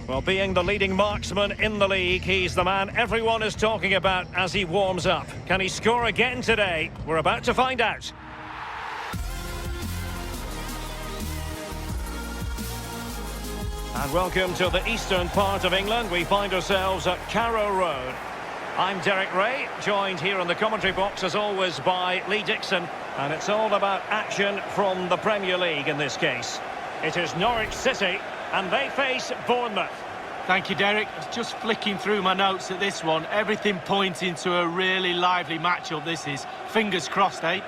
Well, being the leading marksman in the league, he's the man everyone is talking about as he warms up. Can he score again today? We're about to find out. And welcome to the eastern part of England. We find ourselves at Carrow Road. I'm Derek Ray, joined here in the commentary box as always by Lee Dixon. And it's all about action from the Premier League in this case. It is Norwich City and they face Bournemouth. Thank you, Derek. I was just flicking through my notes at this one. Everything pointing to a really lively matchup this is. Fingers crossed, eh?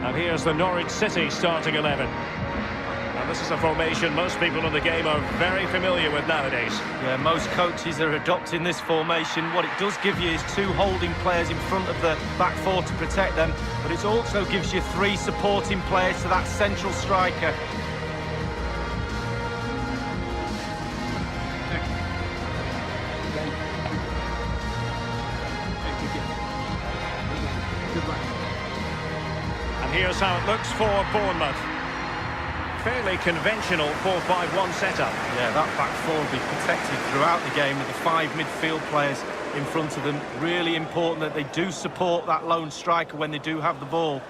And here's the Norwich City starting 11. And this is a formation most people in the game are very familiar with nowadays. Yeah, most coaches are adopting this formation. What it does give you is two holding players in front of the back four to protect them, but it also gives you three supporting players to that central striker. And here's how it looks for Bournemouth. Fairly conventional 4-5-1 setup. Yeah, that back four will be protected throughout the game with the five midfield players in front of them. Really important that they do support that lone striker when they do have the ball.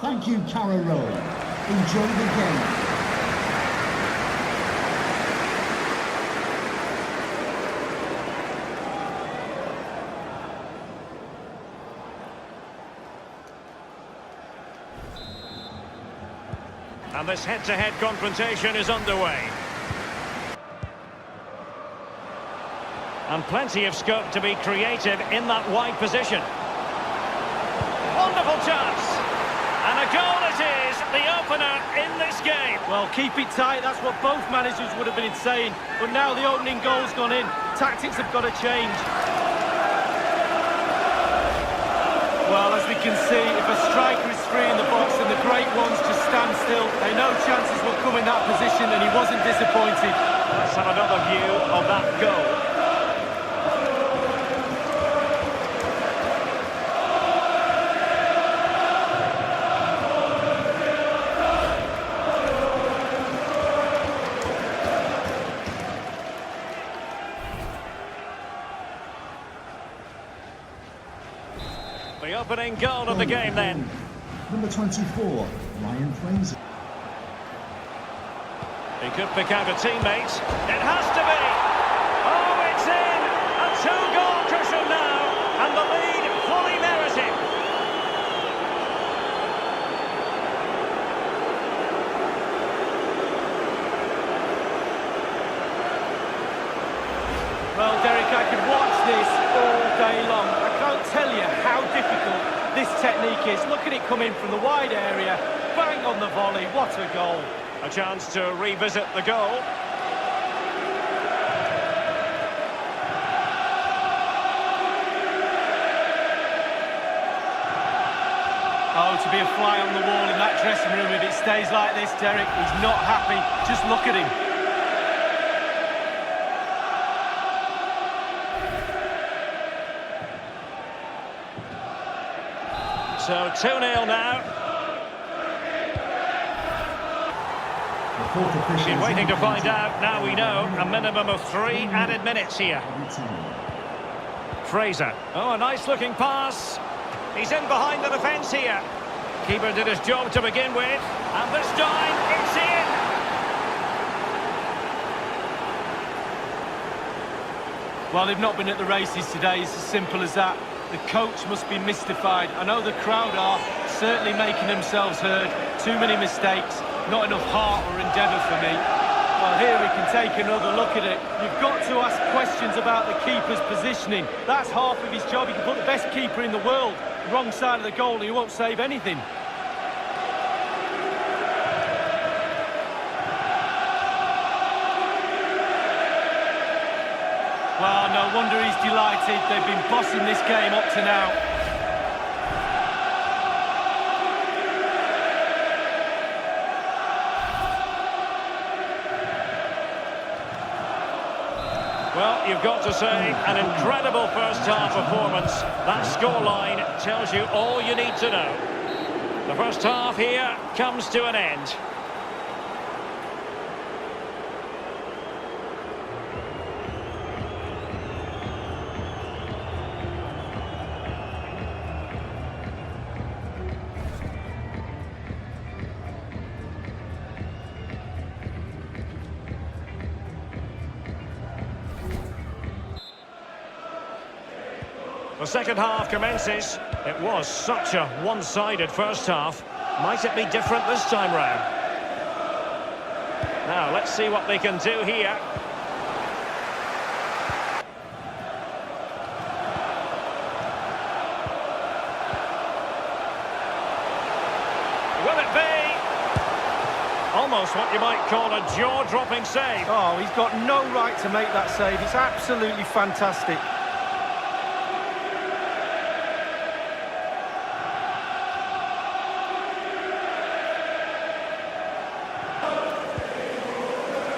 Thank you, Carrow Road. Enjoy the game. And this head-to-head confrontation is underway. And plenty of scope to be created in that wide position. Wonderful chance! And a goal it is, the opener in this game. Well, keep it tight, that's what both managers would have been saying. But now the opening goal's gone in. Tactics have got to change. Well, as we can see, if a striker is free in the box and the great ones just stand still, they know chances will come in that position, and he wasn't disappointed. Let's have another view of that goal. The opening goal of the game then. Number 24, Ryan Fraser. He could pick out a teammate. It has to be! Oh, it's in! A two-goal cushion now, and the lead fully merited. Well, Derek, I could watch this all day long. I can't tell you how difficult this technique is. Look at it come in from the wide area, bang on the volley, what a goal. A chance to revisit the goal. Oh, to be a fly on the wall in that dressing room if it stays like this, Derek. He's not happy. Just look at him. So 2-0 now. We've been waiting to find out. Now we know. A minimum of 3 added minutes here. Fraser. Oh, a nice-looking pass. He's in behind the defence here. Keeper did his job to begin with. And this time, it's in. Well, they've not been at the races today. It's as simple as that. The coach must be mystified. I know the crowd are certainly making themselves heard. Too many mistakes, not enough heart or endeavour for me. Well, here we can take another look at it. You've got to ask questions about the keeper's positioning. That's half of his job. He can put the best keeper in the world wrong side of the goal and he won't save anything. Well, no wonder he's delighted. They've been bossing this game up to now. Well, you've got to say, an incredible first-half performance. That scoreline tells you all you need to know. The first half here comes to an end. The second half commences. It was such a one-sided first half. Might it be different this time round? Now, let's see what they can do here. Will it be? Almost what you might call a jaw-dropping save. Oh, he's got no right to make that save. It's absolutely fantastic.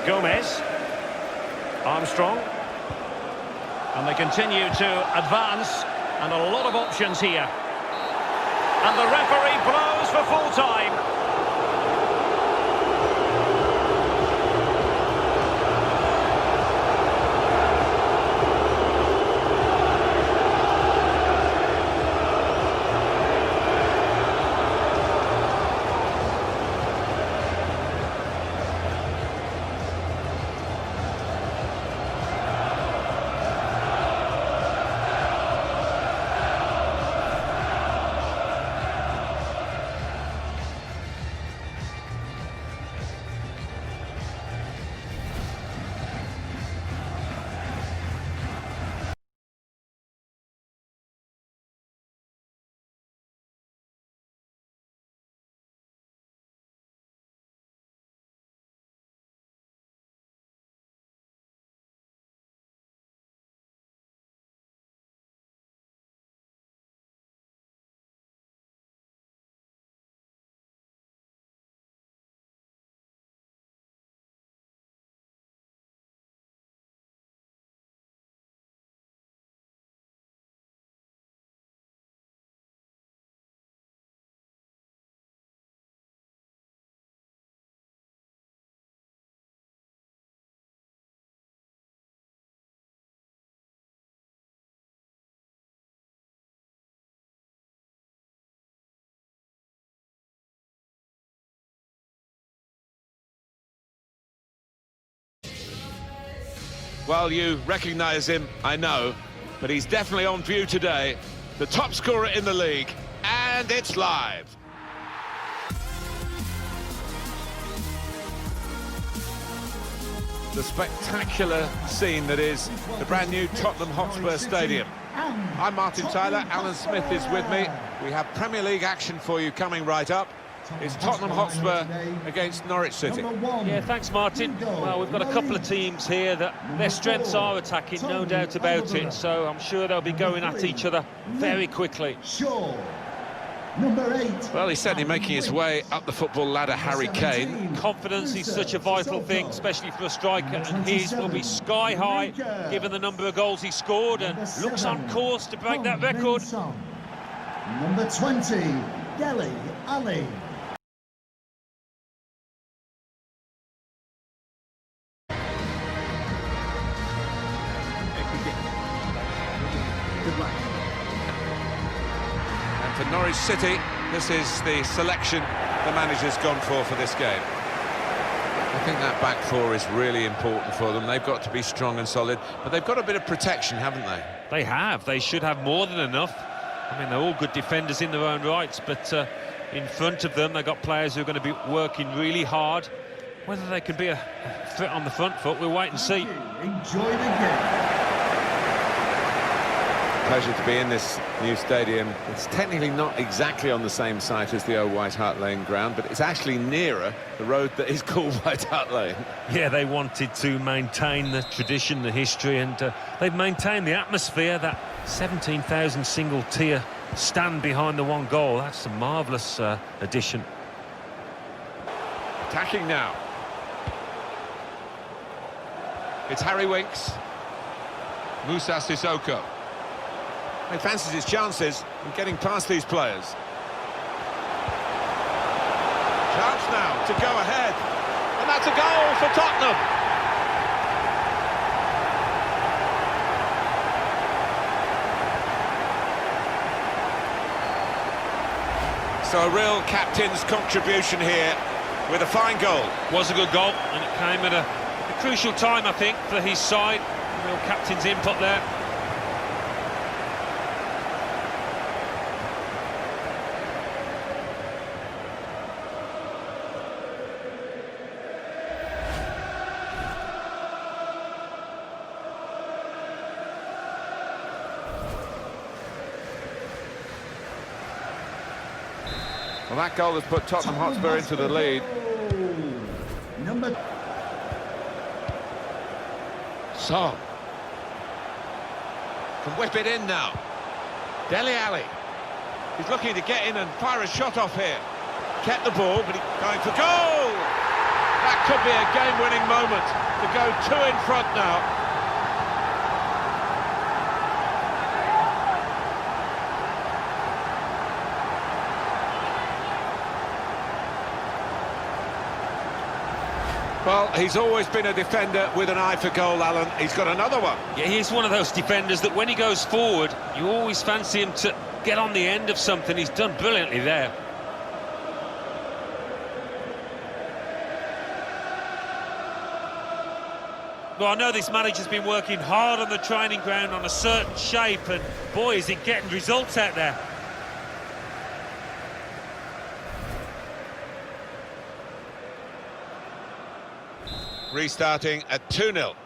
Gomez, Armstrong, and they continue to advance, and a lot of options here. And the referee blows for full time. Well, you recognise him, I know, but he's definitely on view today. The top scorer in the league, and it's live. The spectacular scene that is the brand new Tottenham Hotspur Stadium. I'm Martin Tyler, Alan Smith is with me. We have Premier League action for you coming right up. It's Tottenham Hotspur against Norwich City. Yeah, thanks, Martin. Well, we've got a couple of teams here that their strengths are attacking, no doubt about it. So I'm sure they'll be going at each other very quickly. Number 8. Well, he's certainly making his way up the football ladder, Harry Kane. Confidence is such a vital thing, especially for a striker, and his will be sky high, given the number of goals he scored, and looks on course to break that record. Number 20, Dele Alli. And for Norwich City, this is the selection the manager's gone for this game. I think that back four is really important for them. They've got to be strong and solid, but they've got a bit of protection, haven't they? They have. They should have more than enough. I mean, they're all good defenders in their own rights, but in front of them, they've got players who are going to be working really hard. Whether they can be a threat on the front foot, we'll wait and see. Enjoy the game. pleasure to be in this new stadium. It's technically not exactly on the same site as the old White Hart Lane ground, but it's actually nearer the road that is called White Hart Lane. Yeah, they wanted to maintain the tradition, the history, and they've maintained the atmosphere. That 17,000 single tier stand behind the one goal. That's a marvellous addition. Attacking now. It's Harry Winks. Moussa Sissoko. He fancies his chances in getting past these players. Chance now to go ahead. And that's a goal for Tottenham. So a real captain's contribution here with a fine goal. Was a good goal, and it came at a crucial time, I think, for his side. Real captain's input there. Well, that goal has put Tottenham Hotspur into the lead. Number... Son can whip it in now. Dele Alli. He's looking to get in and fire a shot off here. Kept the ball, but he's going for goal! That could be a game-winning moment to go 2 in front now. Well, he's always been a defender with an eye for goal, Alan. He's got another one. Yeah, he's one of those defenders that when he goes forward, you always fancy him to get on the end of something. He's done brilliantly there. Well, I know this manager's been working hard on the training ground on a certain shape, and boy, is it getting results out there. Restarting at 2-0.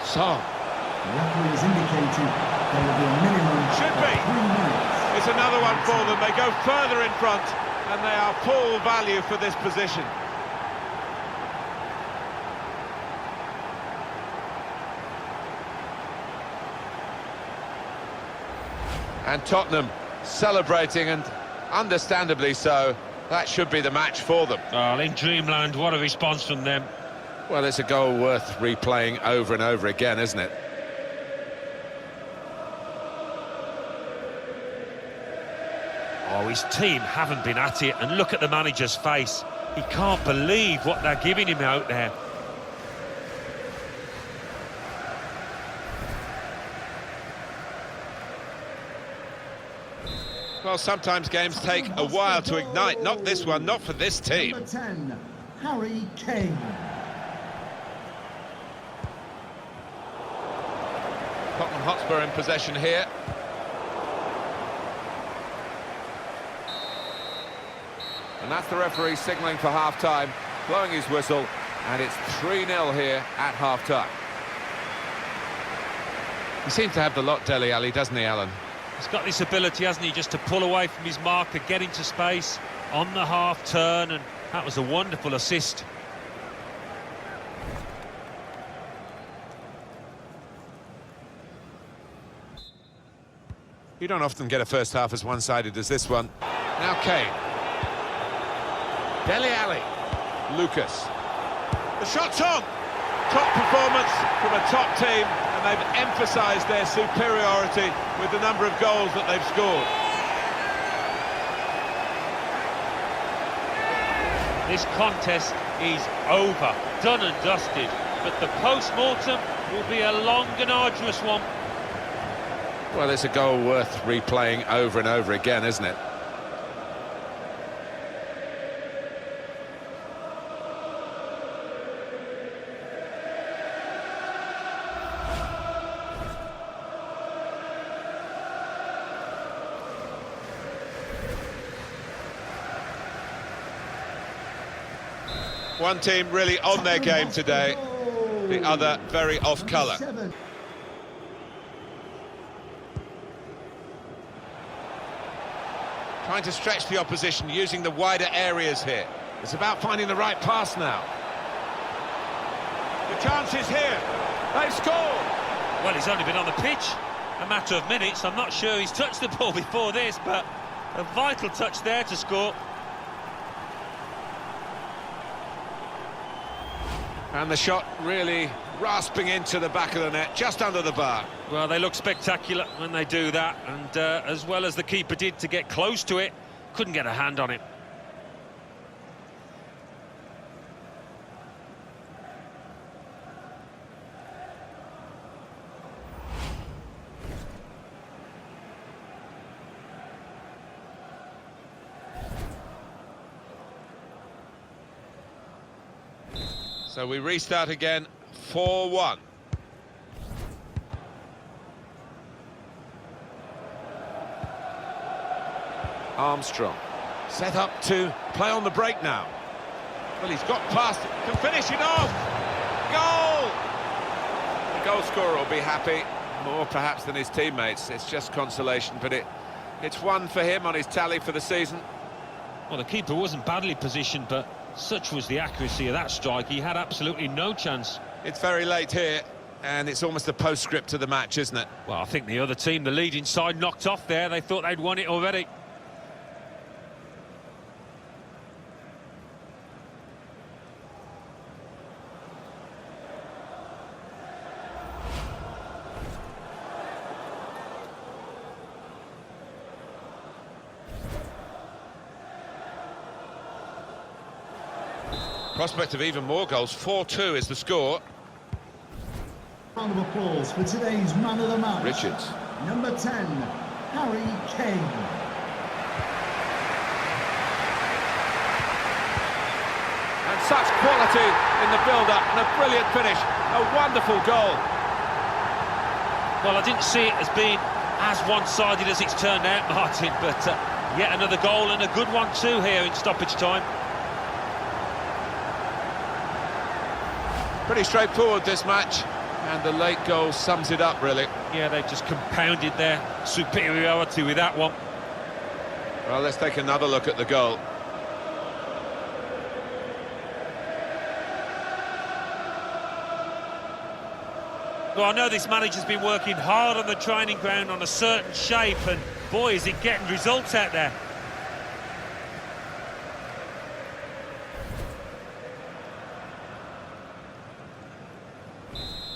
Son. The referee is indicating there will be a minimum Should of be. 3 minutes. It's another one for them. They go further in front, and they are full value for this position. And Tottenham celebrating, and understandably so. That should be the match for them. Oh, in dreamland, what a response from them. Well, it's a goal worth replaying over and over again, isn't it? Oh, his team haven't been at it, and look at the manager's face. He can't believe what they're giving him out there. Well, sometimes games take a while to ignite. Not this one, not for this team. Number 10, Harry Kane. Tottenham Hotspur in possession here. And that's the referee signalling for half-time, blowing his whistle, and it's 3-0 here at half-time. He seems to have the lot, Dele Alli, doesn't he, Alan? He's got this ability, hasn't he, just to pull away from his marker, get into space on the half-turn, and that was a wonderful assist. You don't often get a first half as one-sided as this one. Now Kane. Dele Alli. Lucas. The shot's on! Top performance from a top team, and they've emphasised their superiority with the number of goals that they've scored. This contest is over, done and dusted, but the post-mortem will be a long and arduous one. Well, it's a goal worth replaying over and over again, isn't it? One team really on their game today. the other very off-colour. Trying to stretch the opposition, using the wider areas here. It's about finding the right pass now. The chance is here. They've scored. Well, he's only been on the pitch a matter of minutes. I'm not sure he's touched the ball before this, but a vital touch there to score. And the shot really rasping into the back of the net, just under the bar. Well, they look spectacular when they do that, and as well as the keeper did to get close to it, couldn't get a hand on it. So we restart again, 4-1. Armstrong set up to play on the break now. Well, he's got past it, can finish it off. Goal! The goal scorer will be happy, more perhaps than his teammates. It's just consolation, but it's one for him on his tally for the season. Well, the keeper wasn't badly positioned, but such was the accuracy of that strike, he had absolutely no chance. It's very late here, and it's almost a postscript to the match, isn't it? Well, I think the other team, the leading side, knocked off there. They thought they'd won it already. Prospect of even more goals. 4-2 is the score. Round of applause for today's man of the match. Richards. Number 10, Harry Kane. And such quality in the build-up, and a brilliant finish. A wonderful goal. Well, I didn't see it as being as one-sided as it's turned out, Martin, but yet another goal, and a good one too here in stoppage time. Pretty straightforward, this match, and the late goal sums it up, really. Yeah, they've just compounded their superiority with that one. Well, let's take another look at the goal. Well, I know this manager's been working hard on the training ground on a certain shape, and boy, is it getting results out there.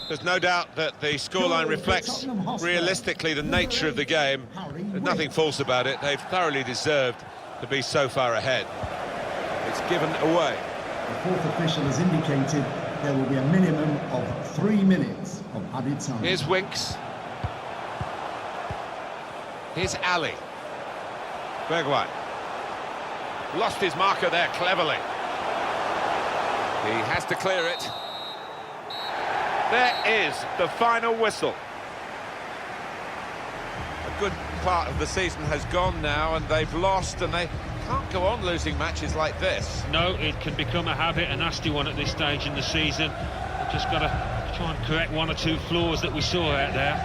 There's no doubt that the scoreline reflects realistically the nature of the game. There's nothing false about it. They've thoroughly deserved to be so far ahead. It's given away. The fourth official has indicated there will be a minimum of 3 minutes of added time. Here's Winks. Here's Ali. Bergwijn. Lost his marker there cleverly. He has to clear it. There is the final whistle. A good part of the season has gone now, and they've lost, and they can't go on losing matches like this. No, it can become a habit, a nasty one at this stage in the season. They've just got to try and correct one or two flaws that we saw out there.